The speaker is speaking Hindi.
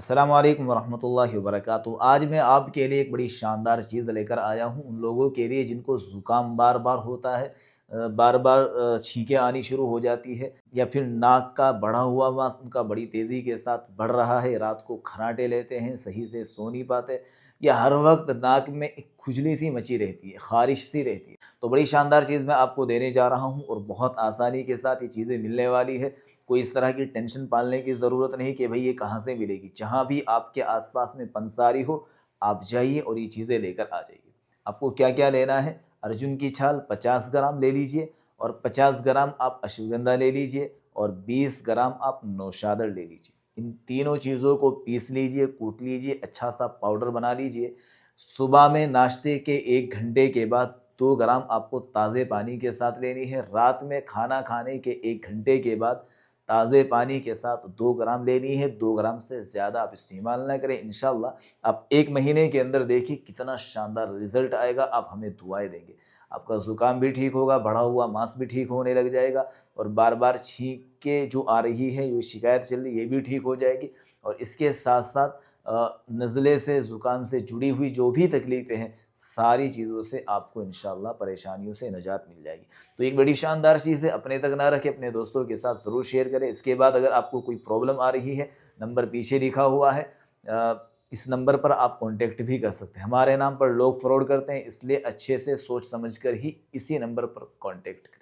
अस्सलाम वालेकुम वरहमतुल्लाहि वबरकातुहू। आज मैं आपके लिए एक बड़ी शानदार चीज़ लेकर आया हूँ उन लोगों के लिए जिनको ज़ुकाम बार-बार होता है, बार-बार छींकें आनी शुरू हो जाती है या फिर नाक का बढ़ा हुआ मांस उनका बड़ी तेज़ी के साथ बढ़ रहा है, रात को खर्राटे लेते हैं, सही से सो नहीं पाते या हर वक़्त नाक में एक खुजली-सी मची रहती है, ख़ारिश-सी रहती है। तो बड़ी शानदार चीज़ मैं आपको देने जा रहा हूँ और बहुत आसानी के साथ ये चीज़ें मिलने वाली है। कोई इस तरह की टेंशन पालने की ज़रूरत नहीं कि भई ये कहाँ से मिलेगी। जहाँ भी आपके आस-पास में पंसारी हो, आप जाइए और ये चीज़ें लेकर आ जाइए। आपको क्या-क्या लेना है? अर्जुन की छाल 50 ग्राम ले लीजिए और 50 ग्राम आप अश्वगंधा ले लीजिए और 20 ग्राम आप नौशादर ले लीजिए। इन तीनों चीज़ों को पीस लीजिए, कूट लीजिए, अच्छा-सा पाउडर बना लीजिए। सुबह में नाश्ते के 1 घंटे के बाद 2 ग्राम आपको ताज़े पानी के साथ लेनी है। रात में खाना खाने के 1 घंटे के बाद ताज़े पानी के साथ 2 ग्राम लेनी है, 2 ग्राम से ज़्यादा आप इस्तेमाल ना करें। इंशाअल्लाह आप 1 महीने के अंदर देखिए कितना शानदार रिज़ल्ट आएगा, आप हमें दुआएँ देंगे। आपका ज़ुकाम भी ठीक होगा, बढ़ा हुआ मांस भी ठीक होने लग जाएगा और बार-बार छींकें जो आ रही है, ये शिकायत चल रही है, ये भी ठीक हो जाएगी और इसके साथ-साथ नज़ले से, ज़ुकाम से जुड़ी हुई जो भी तकलीफ़ें हैं, सारी चीज़ों से आपको इंशाअल्लाह परेशानियों से निजात मिल जाएगी। तो एक बड़ी शानदार चीज़ है, अपने तक ना रखें, अपने दोस्तों के साथ ज़रूर शेयर करें। इसके बाद अगर आपको कोई प्रॉब्लम आ रही है, नंबर पीछे लिखा हुआ है, इस नंबर पर आप कॉन्टैक्ट भी कर सकते हैं। हमारे नाम पर लोग फ्रॉड करते हैं, इसलिए अच्छे से सोच समझ कर ही इसी नंबर पर कॉन्टैक्ट करें।